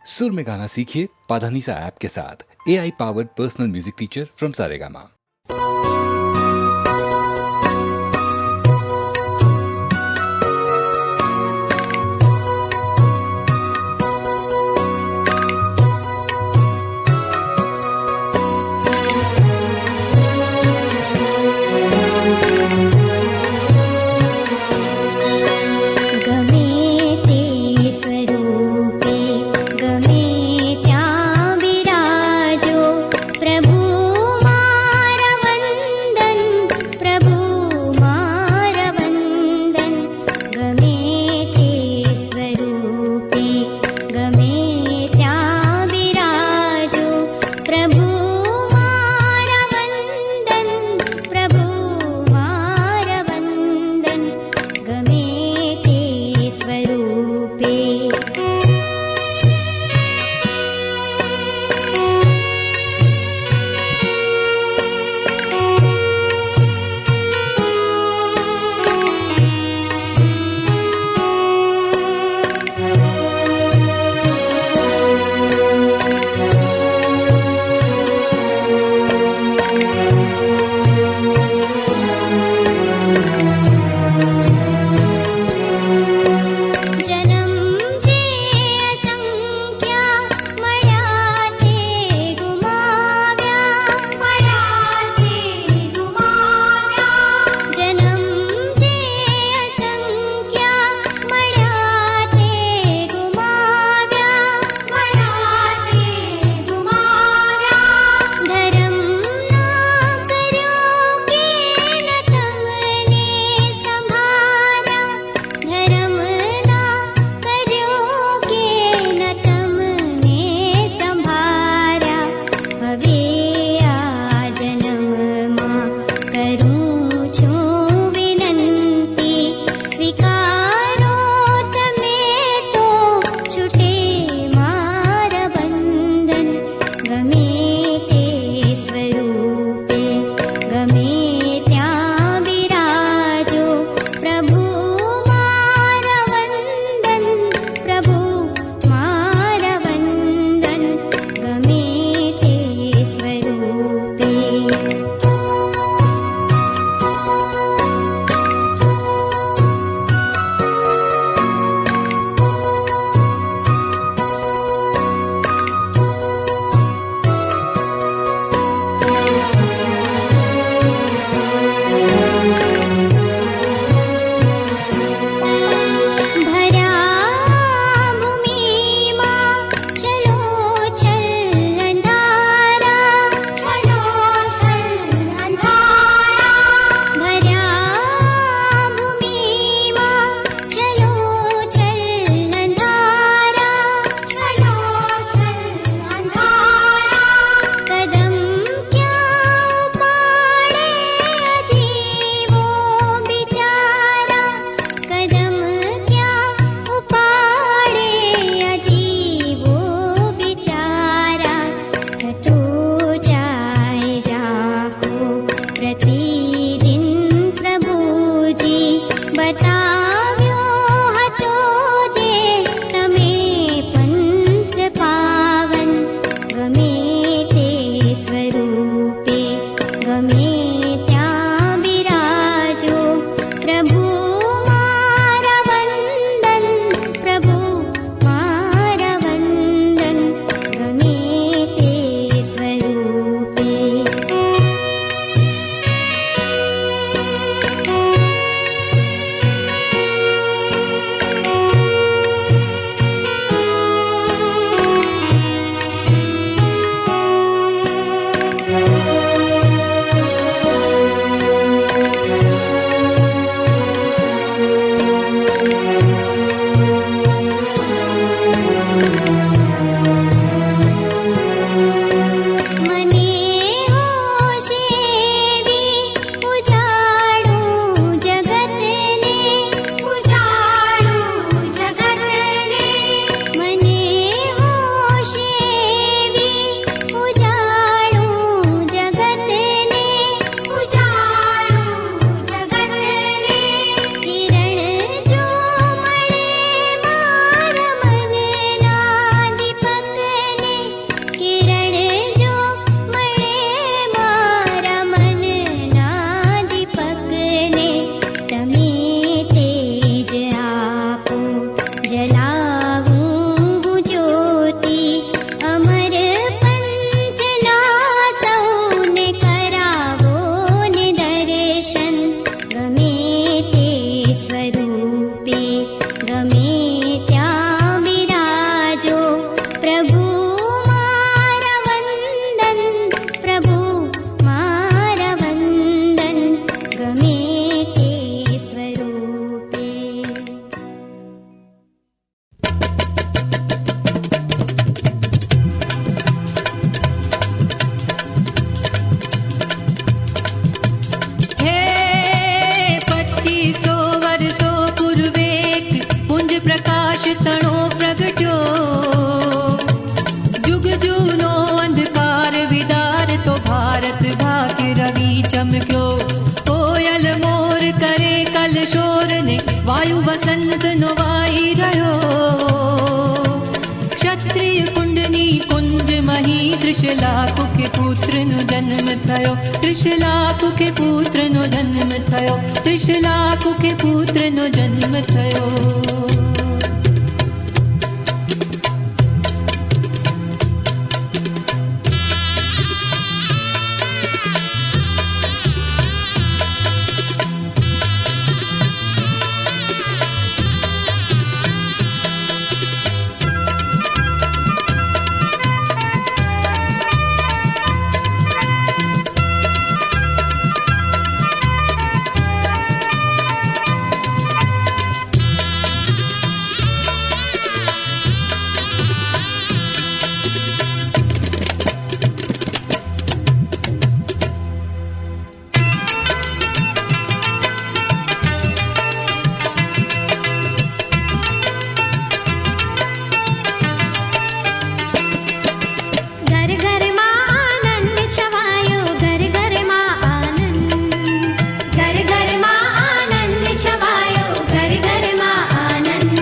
सुर में गाना सीखिए पाधानीसा ऐप के साथ। AI powered personal music teacher from Saregama. प्रभु मां प्रभु मारा वंदन, प्रभु मारा वंदन, गमे ते स्वरूपे। हे 2500 वर्षो पूर्वेक पुंज प्रकाश तणो प्रगट्यो, जुग जूनो अंधकार विदार तो भारत भाग रवि चमक्यो। कोयल मोर करे कल शोर ने वायु वसंत नो वाई रह्यो। क्षत्रिय कुंडनी कुंज मही त्रिशलाकु के पुत्र नो जन्म थयो, त्रिशलाकु के पुत्र नो जन्म थयो, त्रिशलाकु के पुत्र नो जन्म थयो। घर घर मां आनंद छवायो, घर घर मां आनंद, घर घर मां आनंद छवायो, घर घर मां आनंद।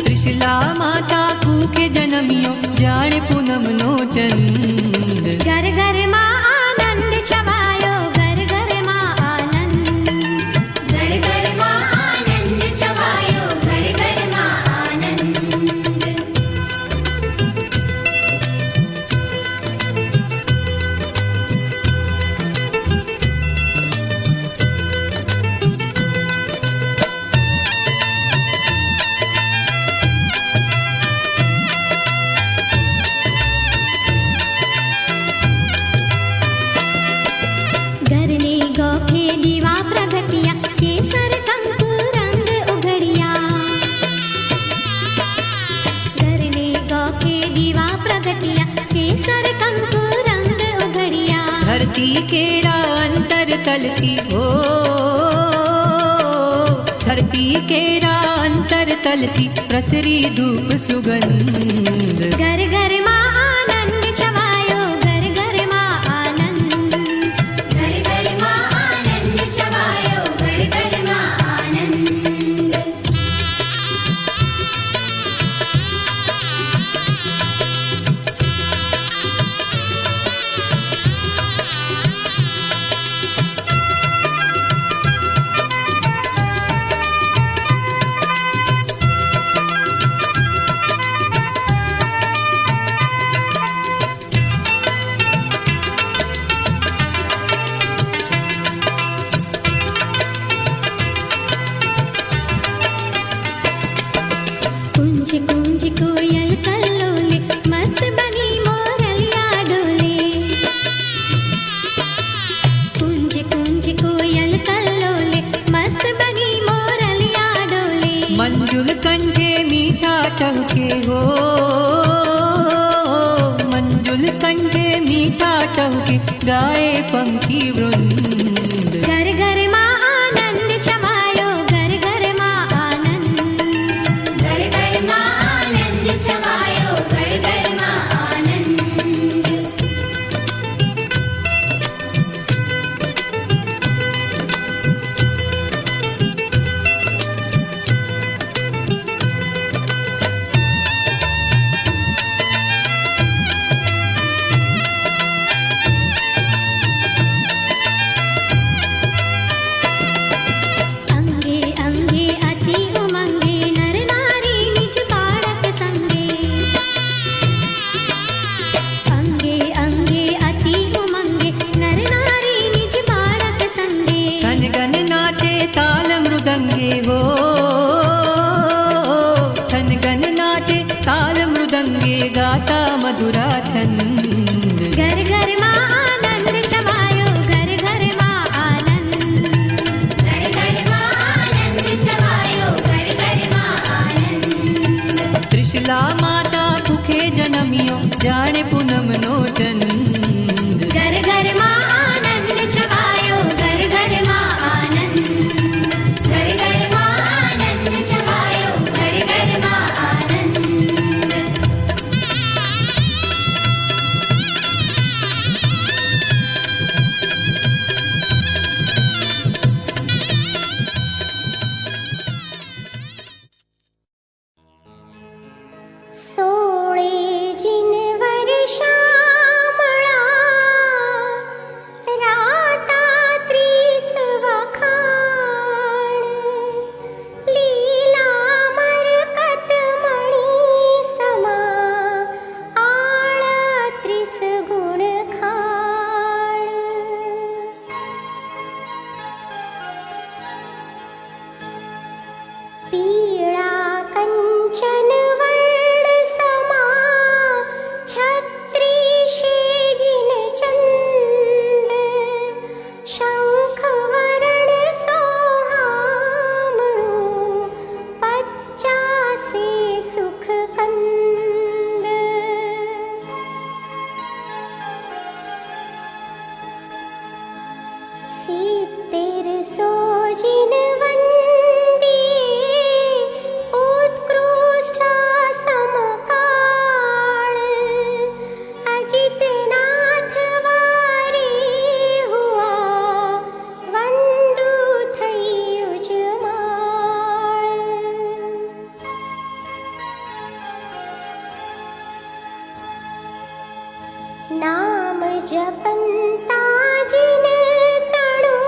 त्रिशला माता कूके जन्मियो, जाने पूनम नो चंद। घर घर मां आनंद छवायो, घर घर मां आनंद, घर घर मां आनंद छवायो, घर घर मां आनंद। घरने गौखे दीवा प्रगटिया, केसर कंकु रंग उघड़िया। घरने गौखे दीवा प्रगटिया, केसर कंकु रंग उघड़िया। धरती केरा अंतर तल थी हो, धरती केरा अंतर तल थी प्रसरी धूप सुगंध। घर घर मां आनंद छवायो, घर घर मां आनंद, घर घर मां आनंद छवायो, घर घर मां आनंद। कुंज कुंज कोयल कल्लोले, मस्त बनी मोरलिया डोले। कुंज कुंज कोयल कल्लोले, मस्त बनी मोरलिया डोले। मंजुल कंठे मीठा टहके हो, मंजुल कंठे मीठा टहके गाए पंखी वृंद। घर घर मां आनंद छवायो, घर घर मां आनंद, घर घर मां आनंद छवायो, घर घर मां आनंद। रंगे गाता मधुरा छंद। घर घर माँ आनंद छवायो, घर घर माँ आनंद, घर घर माँ आनंद छवायो, घर घर माँ आनंद। त्रिशला माता कुखे जनमियो, जाने पूनम नो चंद। घर घर माँ आनंद छवायो, घर घर माँ आनंद, घर घर माँ आनंद छवायो, घर घर माँ आनंद। सोळे जिनवर श्यामळा, राता त्रिसवखाण, लीला मरकत मणी समा, आळ त्रिसगुण खाण। पीळा कंचन वर्ण समा, छत्री शेजिन चंद, शंख वरण सोहामणु, पच्चासे सुख कंद। सित्तेर सोजिन वंदिये, उत्कृष्टा समकाळ, अजितनाथ वारे हुआ, वंदु थई उजमाळ। नाम जपंता जिन तणु,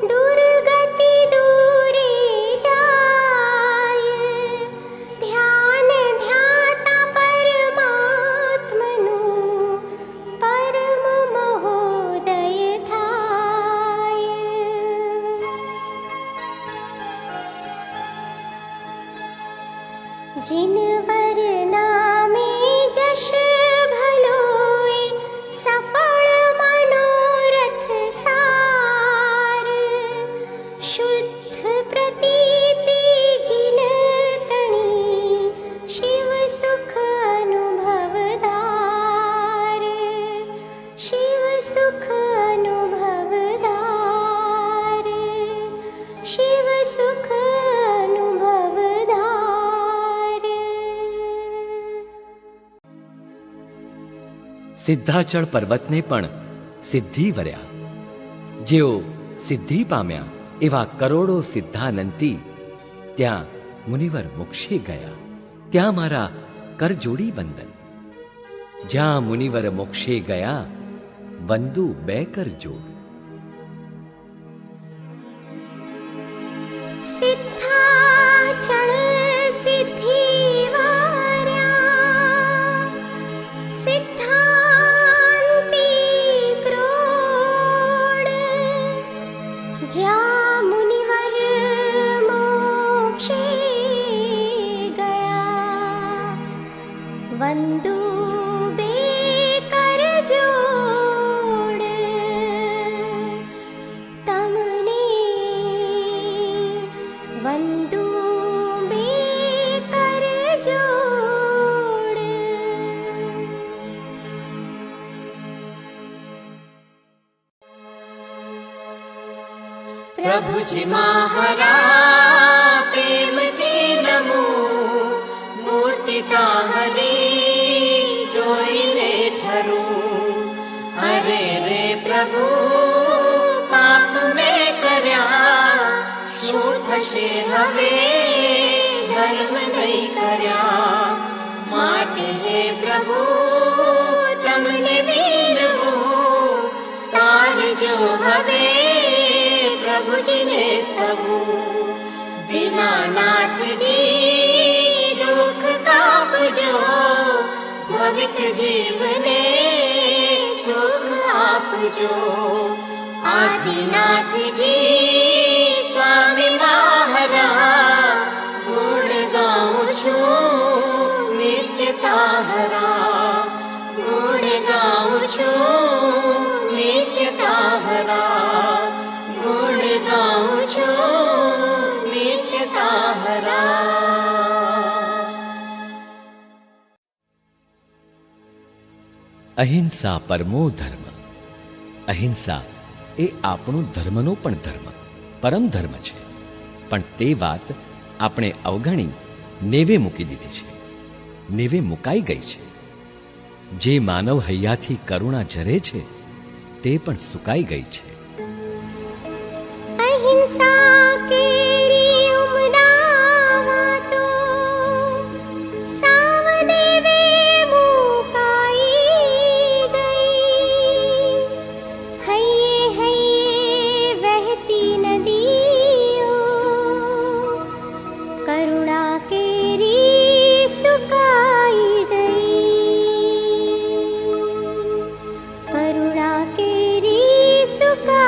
दुर्गति दूरे जाय, ध्यान ध्याता परमात्मनु, परम महोदय थाय। जिनवर नामे जश भलोय, सफल मनोरथ सार, शुद्ध प्रतीति जिन तणी, शिव सुख अनुभवदार, शिव सुख अनुभवदार, शिव सुख अनुभवदार। સિદ્ધાચળ પર્વતને પણ સિદ્ધિ વર્યા. જેઓ સિદ્ધિ પામ્યા એવા કરોડો સિદ્ધાનંતી ત્યાં મુનિવર મોક્ષે ગયા. ત્યાં મારા કરજોડી વંદન. જ્યાં મુનિવર મોક્ષે ગયા, બંદુ બે કરજોડ. सिद्धाचल सिद्धि वार्या, सिद्धांती क्रोड, ज्या मुनिवर मोक्षे गया, वंदु बे करजोड। तमने वंदु बे करजोड। प्रभु जी महारा प्रेम थी नमो, मूर्ति ताहरी जोईने ठरू। अरे रे प्रभु पाप में कर्या, शू थशे हवे धर्म नहीं कर्या। माटे हे प्रभु तमने विनवो, तार जो हवे प्रभु जी ने स्तवो। दीनानाथ जी दुख कापजो, भविक जीवने सुख आपजो। आदिनाथ जी स्वामी महारा, गुण गाऊं छू नित्य हरा गुण गाऊं છું નિત્ય તાહરા ગુણ ગાऊं છું નિત્ય તાહરા. અહિંસા પરમો ધર્મ. અહિંસા એ આપણો ધર્મનો પણ ધર્મ, પરમ ધર્મ છે. પણ તે વાત આપણે અવગણી નેવે મૂકી દીધી છે, નેવે મુકાઈ ગઈ છે. જે માનવ હૈયાથી કરુણા ઝરે છે તે પણ સુકાઈ ગઈ છે. અહિંસા કેરી ઉમદા તો સાવદેવે મુકાઈ ગઈ. હૈયે હૈયે વહેતી નદીઓ કરુણા કેરી સુકાઈ ગઈ. કરુણા કેરી સુકાઈ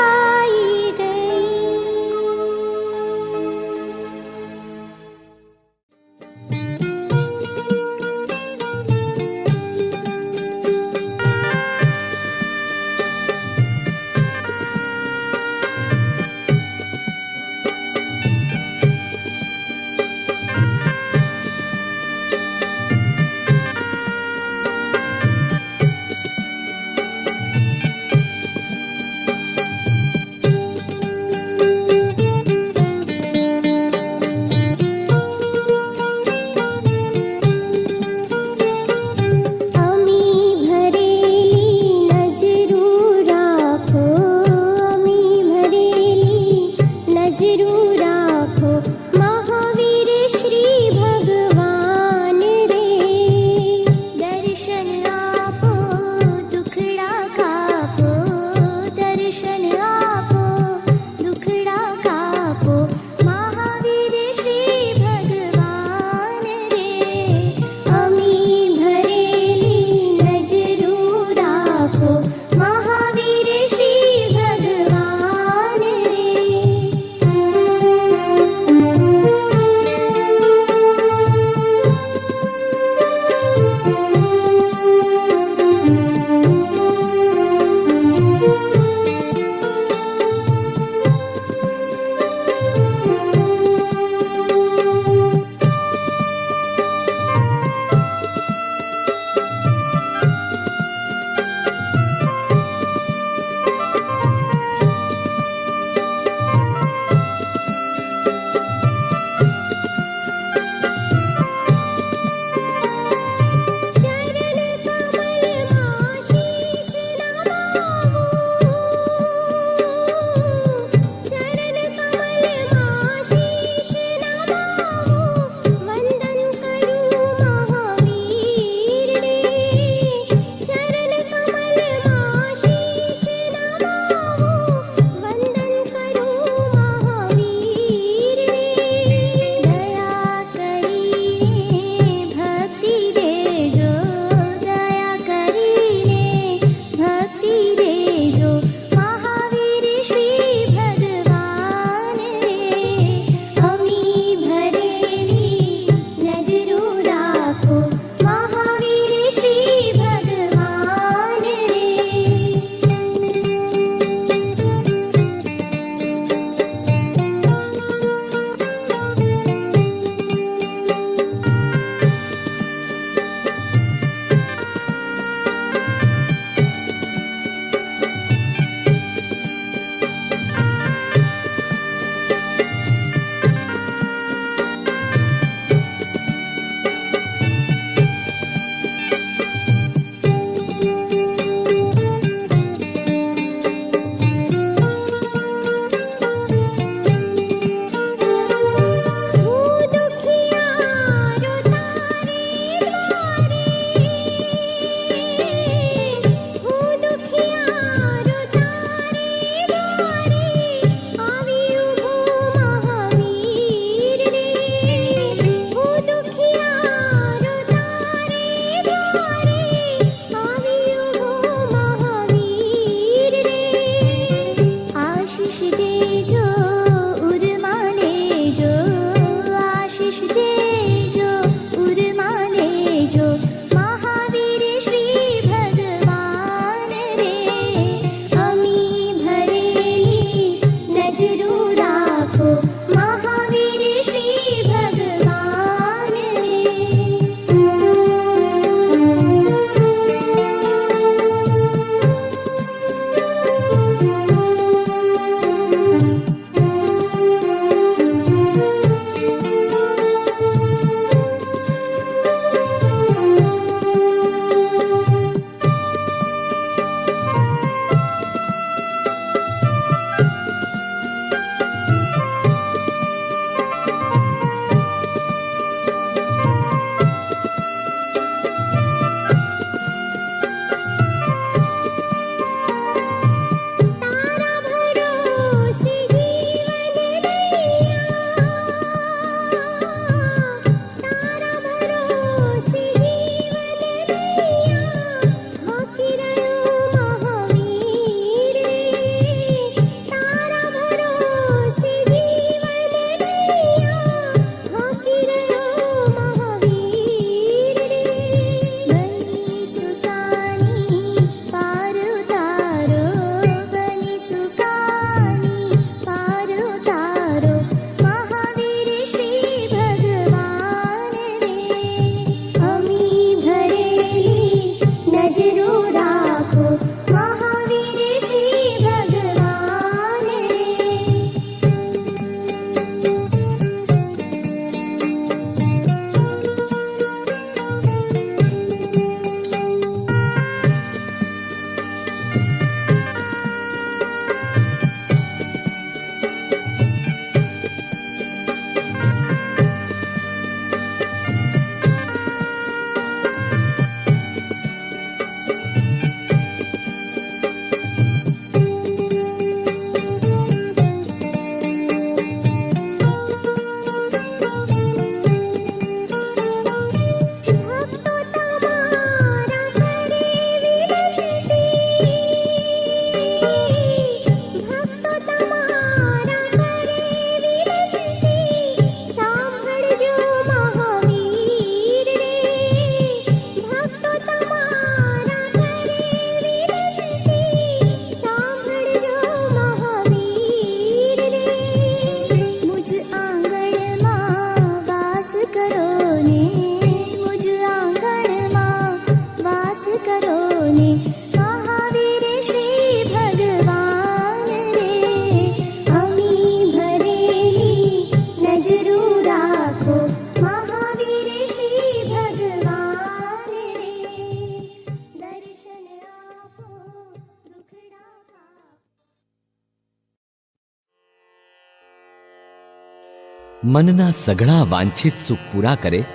મનના સઘળા વાંછિત સુખ પૂરા કરે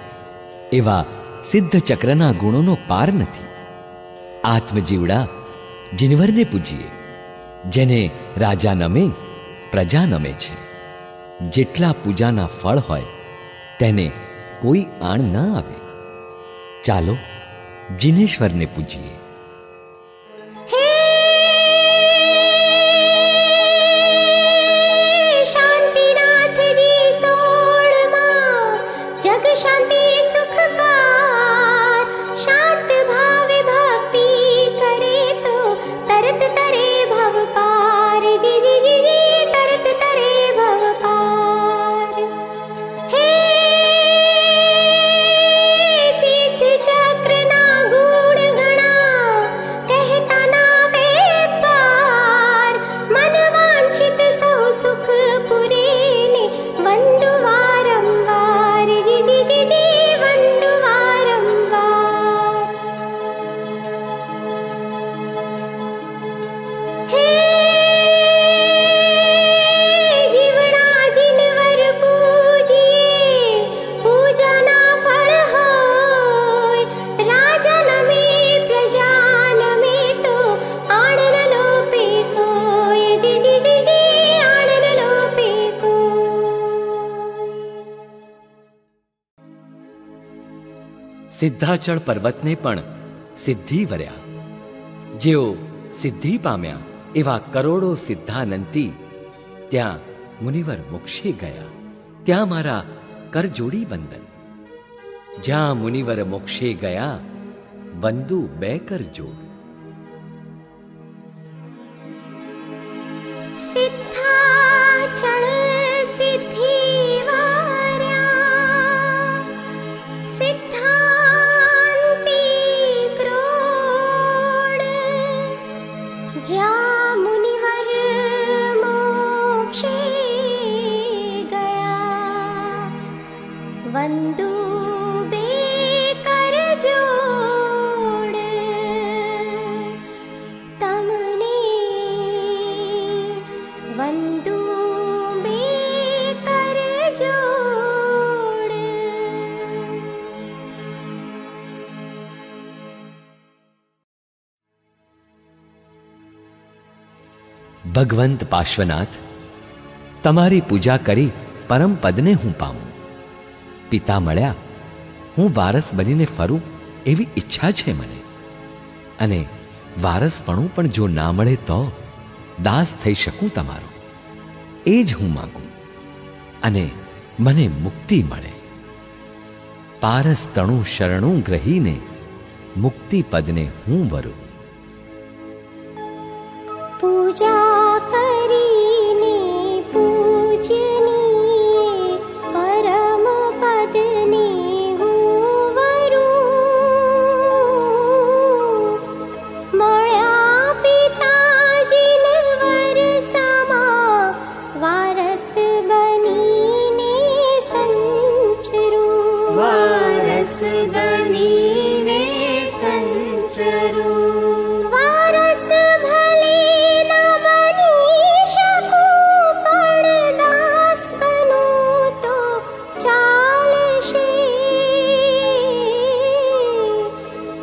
એવા સિદ્ધ ચક્રના ગુણોનો પાર નથી. આત્મજીવડા જીનવરને પૂજીએ, જેને રાજા નમે પ્રજા નમે છે. જેટલા પૂજાના ફળ હોય તેને કોઈ આણ ન આવે. ચાલો જીનેશ્વરને પૂજીએ. હે શાંતિનાથજી સોળમાં જગ શાંતિ સુખકાર, શાંત ભાવે ભક્તિ કરે તો તરત તરે ભવ પાર. જી જી જી જી તરત તરે ભવ પાર. હે સિદ્ધ ચક્રના ગુણ ગણા કહેતા ના વેપાર, મન વાંછિત સૌ સુખ પુરે ને વંદુ વારંવાર. જી જી જી જી વંદુ વારંવાર. હે જીવડા જીનવર પૂજીએ, પૂજાના ફળ હોય. રાજા નમે પ્રજા નમે તો આણ ન લોપે કોઈ. જી જી જી જી આણ ન લોપે કોઈ. સિદ્ધાચળ પર્વતને પણ સિદ્ધિ વર્યા. જેઓ સિદ્ધિ પામ્યા એવા કરોડો સિદ્ધાનંતી ત્યાં મુનિવર મોક્ષે ગયા. ત્યાં મારા કરજોડી વંદન. જ્યાં મુનિવર મોક્ષે ગયા વંદુ બે કરજોડ. સિદ્ધાચળ સિદ્ધિ વાર્યા, સિદ્ધાંતી ક્રોડ. જ્યાં મુનિવર મોક્ષે ગયા વંદુ બે કરજોડ. તમને વંદુ બે કરજોડ. ભગવંત પાર્શ્વનાથ, તમારી પૂજા કરી પરમ પદને હું પામું. પિતા મળ્યા હું વારસ બનીને ફરું એવી ઈચ્છા છે મને. અને વારસપણું પણ જો ના મળે તો દાસ થઈ શકું તમારો. એ જ હું માંગું અને મને મુક્તિ મળે. પારસ તણું શરણું ગ્રહીને મુક્તિ પદને હું વરું. પૂજા કરીને પૂજનીય પરમ પદને હું વરું. મળ્યા પિતાજીને વરસમાં વારસ બનીને સંચરું. વારસ બનીને સંચરું. વારસ ભલે ન બની શકું, પણ દાસ બનું તો ચાલશે.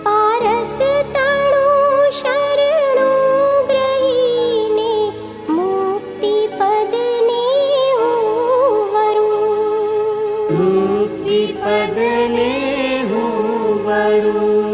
પારસ તણું શરણું ગ્રહીને મુક્તિ પદને હું વરું. મુક્તિ પદને હું વરું.